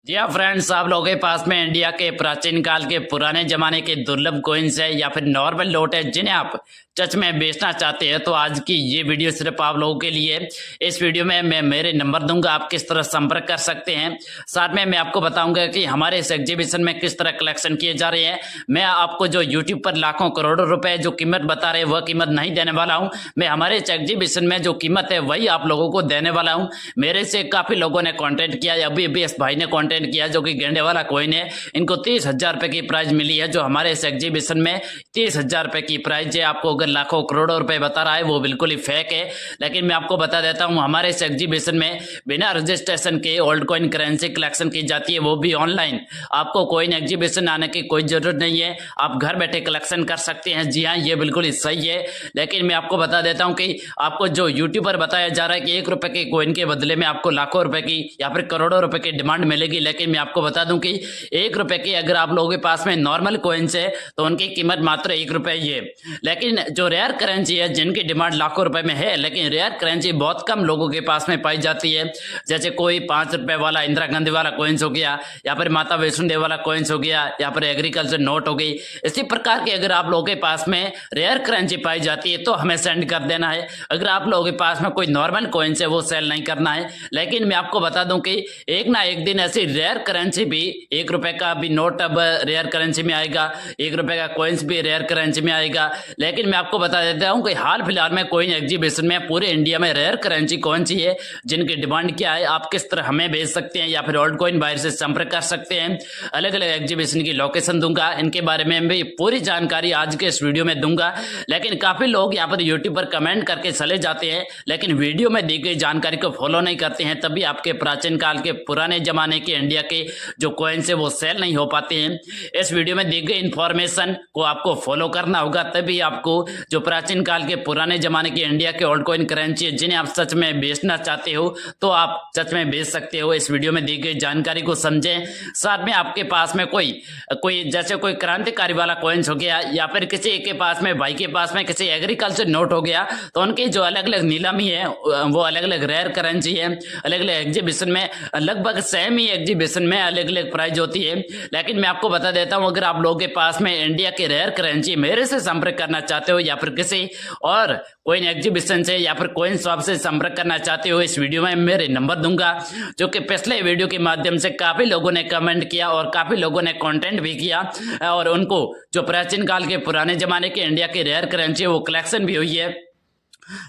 जी हाँ फ्रेंड्स, आप लोगों के पास में इंडिया के प्राचीन काल के पुराने जमाने के दुर्लभ कॉइन्स है या फिर नॉर्मल नोट है जिन्हें आप सच में बेचना चाहते हैं तो आज की ये वीडियो सिर्फ आप लोगों के लिए। इस वीडियो में मैं मेरे नंबर दूंगा, आप किस तरह संपर्क कर सकते हैं। साथ में मैं आपको बताऊंगा कि हमारे इस एग्जीबिशन में किस तरह कलेक्शन किए जा रहे हैं। मैं आपको जो यूट्यूब पर लाखों करोड़ों रुपए जो कीमत बता रहे हैं वह कीमत नहीं देने वाला हूं। मैं हमारे इस एग्जीबिशन में जो कीमत है वही आप लोगों को देने वाला हूं। मेरे से काफी लोगों ने कॉन्टेक्ट किया, अभी अभी इस भाई ने कॉन्टेक्ट किया जो कि गेंडे वाला कॉइन है। इनको 30,000 रुपए की प्राइज मिली है। जो हमारे इस एग्जीबिशन में 30,000 रुपए की प्राइज है। आपको अगर लाखों करोड़ों रुपए बता रहा है वो बिल्कुल ही फेक है। लेकिन मैं आपको बता देता हूं, हमारे इस एग्जीबिशन में बिना रजिस्ट्रेशन के ओल्ड कॉइन करेंसी कलेक्शन की जाती है, वो भी ऑनलाइन। आपको कॉइन एग्जीबिशन आने की कोई जरूरत नहीं है, आप घर बैठे कलेक्शन कर सकते हैं। जी हाँ, ये बिल्कुल ही सही है। लेकिन मैं आपको बता देता हूं कि आपको जो यूट्यूब पर बताया जा रहा है कि 1 रुपए के कॉइन के बदले में आपको लाखों रुपए की या फिर करोड़ों रुपए की डिमांड मिलेगी। लेकिन मैं आपको बता दूं कि 1 रुपए की अगर आप लोगों के पास में नॉर्मल कॉइन्स है तो उनकी कीमत मात्र 1 रुपए ही है। लेकिन जो रेयर करेंसी है जिनकी डिमांड लाखों रुपए में है, लेकिन रेयर करेंसी बहुत कम लोगों के पास में पाई जाती है। जैसे कोई 5 रुपए वाला इंदिरा गांधी वाला कॉइन्स हो गया, या फिर माता वैष्णो देवी वाला कॉइन्स हो गया, या फिर एग्रीकल्चर नोट हो गई। इसी प्रकार के अगर आप लोगों के पास में रेयर करेंसी पाई जाती है तो हमें सेंड कर देना है। अगर आप लोगों के पास में कोई नॉर्मल कॉइन्स है वो सेल नहीं करना है। लेकिन मैं आपको बता दूं कि एक ना एक दिन ऐसी रेयर करेंसी भी, 1 रुपए का भी नोट अब रेयर करेंसी में आएगा, 1 रुपए का कॉइन्स भी रेयर करेंसी में आएगा। लेकिन मैं आपको बता देता हूं कि हाल फिलहाल में कॉइन एग्जीबिशन में पूरे इंडिया में रेयर करेंसी कौन सी है, जिनकी डिमांड क्या है, आप किस तरह हमें भेज सकते हैं या फिर ओल्ड कॉइन बायर से संपर्क कर सकते हैं। अलग अलग एग्जीबिशन की लोकेशन दूंगा, इनके बारे में भी पूरी जानकारी आज के इस वीडियो में दूंगा। लेकिन काफी लोग यहाँ पर यूट्यूब पर कमेंट करके चले जाते हैं, लेकिन वीडियो में दी गई जानकारी को फॉलो नहीं करते हैं, तभी आपके प्राचीन काल के पुराने जमाने के इंडिया के जो कॉइन्स है वो सेल नहीं हो पाते हैं। इस वीडियो में दी गई इंफॉर्मेशन को आपको फॉलो करना होगा, तभी आपको जो प्राचीन काल के पुराने जमाने के इंडिया के ओल्ड कॉइन करेंसी है जिन्हें आप सच में बेचना चाहते हो तो आप सच में बेच सकते हो। इस वीडियो में दी गई जानकारी को समझें। साथ में आपके पास में कोई कोई जैसे कोई क्रांतिकारी वाला कॉइन्स हो गया, या फिर किसी के पास में, भाई के पास में किसी एग्रीकल्चर नोट हो गया, तो उनकी जो अलग अलग नीलामी है वो अलग अलग रेयर करेंसी है। अलग अलग एग्जीबिशन में लगभग सेम ही एग्जीबिशन में अलग अलग प्राइस होती है। लेकिन मैं आपको बता देता हूं, अगर आप लोगों के पास में इंडिया के रेयर करेंसी मेरे से संपर्क करना चाहते हो या फिर किसी और कोइन एग्जीबिशन से या फिर कोइन शॉप से संपर्क करना चाहते हो, इस वीडियो में मेरे नंबर दूंगा, जो कि पिछले वीडियो के माध्यम से काफी लोगों ने कमेंट किया और काफी लोगों ने कंटेंट भी किया, और उनको जो प्राचीन काल के पुराने जमाने के इंडिया की रेयर करेंसी वो कलेक्शन भी हुई है।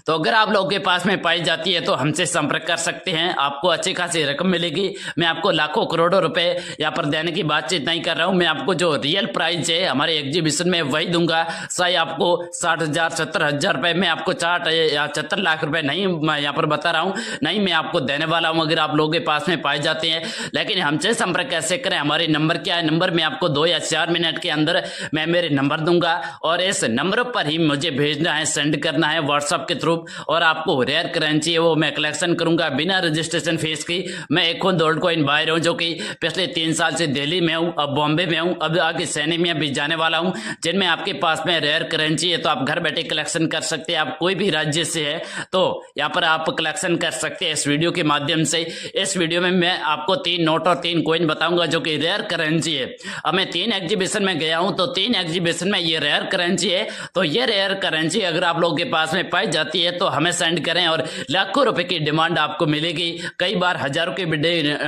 तो अगर आप लोगों के पास में पाई जाती है तो हमसे संपर्क कर सकते हैं, आपको अच्छी खासी रकम मिलेगी। मैं आपको लाखों करोड़ों रुपए यहाँ पर देने की बातचीत नहीं कर रहा हूं, मैं आपको जो रियल प्राइस है हमारे एग्जीबिशन में वही दूंगा। शायद आपको 60,000 70,000 रुपए में आपको 60 या 70 लाख रुपए नहीं मैं यहाँ पर बता रहा हूँ, नहीं मैं आपको देने वाला हूँ अगर आप लोगों के पास में पाए जाते हैं। लेकिन हमसे संपर्क कैसे करें, हमारे नंबर क्या है, नंबर मैं आपको 2 या 4 मिनट के अंदर मैं मेरे नंबर दूंगा, और इस नंबर पर ही मुझे भेजना है, सेंड करना है व्हाट्सएप के थ्रू, और आपको रेयर करेंसी है वो मैं कलेक्शन करूंगा बिना रजिस्ट्रेशन फीस की। मैं एक खुद ओल्ड कॉइन बायर हूं, जो कि पिछले 3 साल से दिल्ली में हूं, अब बॉम्बे में हूं, अब आगे सैनी में भी जाने वाला हूं, जिनमें आपके पास में रेयर करेंसी है तो आप घर बैठे कलेक्शन कर सकते हैं। आप कोई भी राज्य से है तो यहाँ पर आप कलेक्शन कर सकते हैं इस वीडियो के माध्यम से। इस वीडियो में मैं आपको 3 नोट और 3 कॉइन बताऊंगा जो कि रेयर करेंसी है। अब मैं 3 एग्जीबिशन में गया हूं तो 3 एग्जीबिशन में ये रेयर करेंसी है, तो ये रेयर करेंसी अगर आप लोगों के पास में पाई जाती है तो हमें सेंड करें, और लाखों रुपए की डिमांड आपको मिलेगी। कई बार हजारों की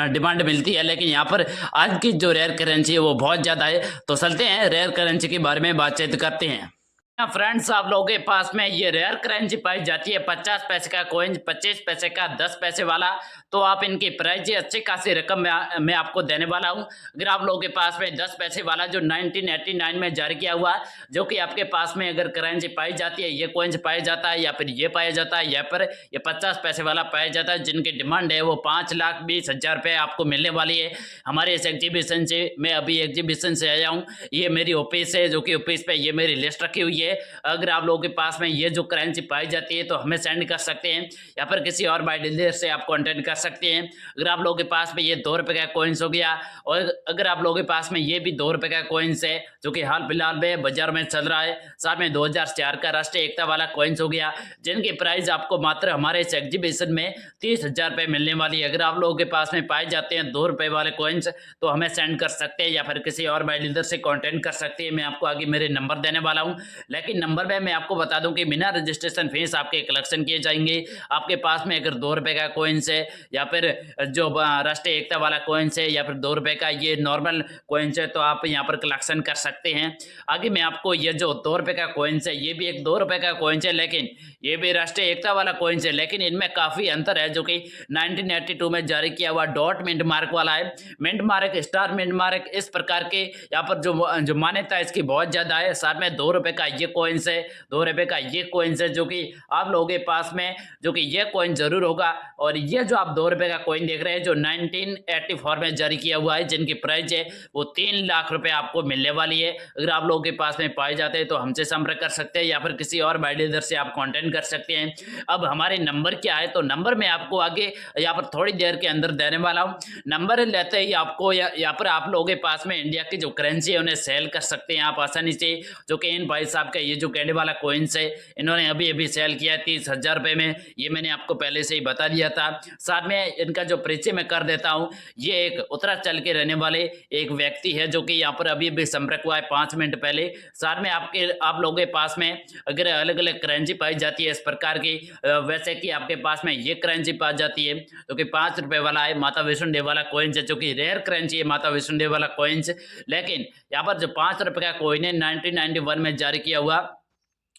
डिमांड मिलती है, लेकिन यहाँ पर आज की जो रेयर करेंसी है वो बहुत ज्यादा है। तो चलते हैं रेयर करेंसी के बारे में बातचीत करते हैं। फ्रेंड्स, आप लोगों के पास में ये रेयर करेंसी पाई जाती है 50 पैसे का कॉइन, 25 पैसे का, 10 पैसे वाला। तो आप इनकी प्राइस अच्छी खासी रकम मैं आपको देने वाला हूं। अगर आप लोगों के पास में 10 पैसे वाला जो 1989 में जारी किया हुआ, जो कि आपके पास में अगर करेंसी पाई जाती है, ये कॉइन्स पाया जाता है या फिर ये पाया जाता है, या फिर ये 50 पैसे वाला पाया जाता है, जिनकी डिमांड है वो 5,20,000 रुपये आपको मिलने वाली है हमारे इस एग्जीबिशन से। मैं अभी एग्जीबिशन से आया हूँ, ये मेरी ऑफिस है, जो कि ऑफिस पे ये मेरी लिस्ट रखी हुई है। लीजिए, अगर आप लोगों के पास में ये जो करेंसी पाई जाती है तो हमें सेंड कर सकते हैं या फिर किसी और बाई डीलर से आप कॉन्टेक्ट कर सकते हैं। अगर आप लोगों के पास में ये 2 रुपये का कॉइन्स हो गया, और अगर आप लोगों के पास में ये भी 2 रुपये का कॉइन्स है जो कि हाल फिलहाल में बाजार में चल रहा है, साथ में 2004 का राष्ट्रीय एकता वाला कॉइन्स हो गया, जिनकी प्राइस आपको मात्र हमारे इस एग्जीबिशन में 30,000 रुपये मिलने वाली है। अगर आप लोगों के पास में पाए जाते हैं 2 रुपये वाले कॉइन्स तो हमें सेंड कर सकते हैं या फिर किसी और बाई डीलर से कॉन्टेक्ट कर सकते हैं। मैं आपको आगे मेरे नंबर देने वाला हूँ, लेकिन नंबर में मैं आपको बता दूं कि बिना रजिस्ट्रेशन फीस आपके कलेक्शन किए जाएंगे। आपके पास में अगर 2 रुपये का कॉइन्स है या फिर जो राष्ट्रीय एकता वाला कॉइन्स है या फिर 2 रुपये का ये नॉर्मल कॉइन्स है तो आप यहाँ पर कलेक्शन कर सकते हैं। आगे मैं आपको ये जो 2 रुपये का कॉइन्स है, ये भी एक 2 रुपये का कॉइन्स है, लेकिन ये भी राष्ट्रीय एकता वाला कॉइन्स है, लेकिन इनमें काफ़ी अंतर है, जो कि 1982 में जारी किया हुआ डॉट मिंट मार्क वाला है। Mint mark, star mint mark, इस प्रकार के यहाँ पर जो मान्यता इसकी बहुत ज़्यादा है। साथ में 2 रुपये का ये कॉइन्स है, 2 रुपये का ये कॉइन्स है, जो कि आप लोगों के पास में जो कि ये कॉइन जरूर होगा। और ये जो आप 2 रुपये का कॉइन देख रहे हैं जो 1984 में जारी किया हुआ है, जिनकी प्राइस है वो 3 लाख रुपए आपको मिलने वाली है। अगर आप लोगों के पास में पाए जाते हैं तो हमसे संपर्क कर सकते हैं या फिर किसी और बाई डीलर से आप कॉन्टेक्ट कर सकते हैं। अब हमारे नंबर क्या है, तो नंबर मैं आपको आगे यहाँ पर थोड़ी देर के अंदर देने वाला हूँ। नंबर लेते ही आपको यहाँ पर आप लोगों के पास में इंडिया की जो करेंसी है उन्हें सेल कर सकते हैं आप आसानी से, जो कि इन भाई साहब का ये जो कैंडी वाला कॉइन्स है इन्होंने अभी अभी सेल किया है 30,000 रुपये में, ये मैंने आपको पहले से ही बता दिया था। साथ में इनका जो परिचय मैं कर देता हूँ, ये एक उत्तरांचल के रहने वाले एक व्यक्ति है जो कि यहाँ पर अभी अभी संपर्क हुआ है 5 मिनट पहले। साथ में आप लोगों के पास में अगर अलग अलग करेंसी पाई जाती है इस प्रकार की, वैसे कि आपके पास में ये करेंसी पाई जाती है जो कि 5 रुपये वाला है, माता वैष्णो देवी वाला कॉइन्स है, जो कि रेयर करेंसी है माता वैष्णो देवी वाला कॉइन्स। लेकिन यहाँ पर जो 5 रुपये का कॉइन है 1991 में जारी किया हुआ,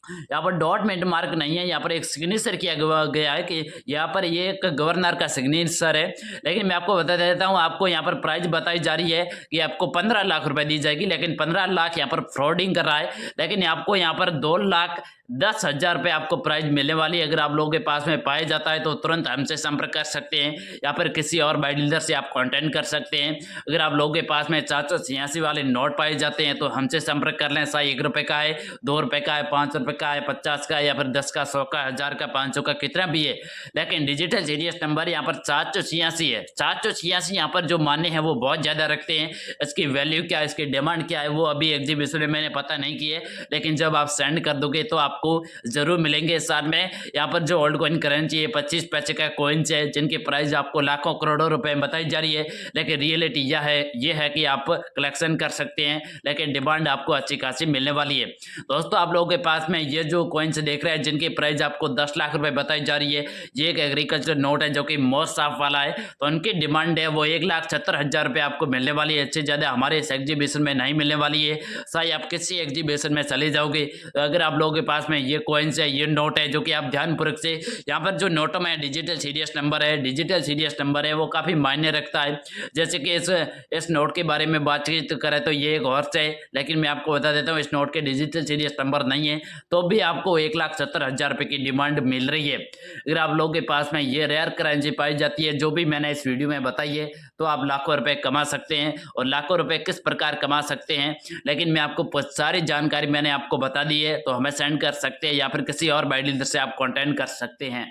यहाँ पर डॉट मिंट मार्क नहीं है, यहाँ पर एक सिग्नेचर किया गया है कि यहाँ पर ये एक गवर्नर का सिग्नेचर है। लेकिन मैं आपको बता देता हूँ, आपको यहाँ पर प्राइस बताई जा रही है कि आपको 15 लाख रुपए दी जाएगी, लेकिन 15 लाख यहाँ पर फ्रॉडिंग कर रहा है। लेकिन आपको यहाँ पर 2,10,000 रुपये आपको प्राइज मिलने वाली है। अगर आप लोगों के पास में पाया जाता है तो तुरंत हमसे संपर्क कर सकते हैं या फिर किसी और बाई डीलर से आप कॉन्टेक्ट कर सकते हैं। अगर आप लोगों के पास में 486 वाले नोट पाए जाते हैं तो हमसे संपर्क कर लें। 1 रुपये का है, 2 रुपये का है, 5 रुपये का है, 50 का है या फिर 10 का, 100 का, 1000 का, 500 का, कितना भी है। लेकिन डिजिटल सीडीएस नंबर यहाँ पर 486 है। 486 यहाँ पर जो मान्य है वो बहुत ज़्यादा रखते हैं। इसकी वैल्यू क्या है, इसकी डिमांड क्या है, वो अभी एग्जीबिशन में मैंने पता नहीं की है, लेकिन जब आप सेंड कर दोगे तो आपको जरूर मिलेंगे। साथ में यहाँ पर जो ओल्ड कॉइन करेंसी है 25 पैसे का कॉइन्स है, जिनकी प्राइस आपको लाखों करोड़ों रुपए में बताई जा रही है। लेकिन रियलिटी यह है कि आप कलेक्शन कर सकते हैं, लेकिन डिमांड आपको अच्छी खासी मिलने वाली है। दोस्तों, आप लोगों के पास में ये जो कॉइन्स देख रहे हैं जिनकी प्राइस आपको 10 लाख रुपए बताई जा रही है, ये एक एग्रीकल्चर नोट है जो कि मोस्ट साफ वाला है, तो उनकी डिमांड है वो 1,70,000 रुपये आपको मिलने वाली है। इससे ज़्यादा हमारे इस एग्जीबिशन में नहीं मिलने वाली है। शायद आप किसी एग्जीबिशन में चले जाओगे तो अगर आप लोगों के पास में ये कॉइन्स है, ये नोट है, जो कि आप ध्यानपूर्वक से यहाँ पर जो नोटों में डिजिटल सीडीएस नंबर है, डिजिटल सीडीएस नंबर है, वो काफ़ी मायने रखता है। जैसे कि इस नोट के बारे में बातचीत करें तो ये एक हॉर्स है, लेकिन मैं आपको बता देता हूँ इस नोट के डिजिटल सीडीएस नंबर नहीं है, तो भी आपको 1,70,000 रुपये की डिमांड मिल रही है। अगर आप लोगों के पास में ये रेयर करेंसी पाई जाती है जो भी मैंने इस वीडियो में बताई है, तो आप लाखों रुपए कमा सकते हैं। और लाखों रुपए किस प्रकार कमा सकते हैं, लेकिन मैं आपको सारी जानकारी मैंने आपको बता दी है, तो हमें सेंड कर सकते हैं या फिर किसी और बाई डीलर से आप कॉन्टेक्ट कर सकते हैं।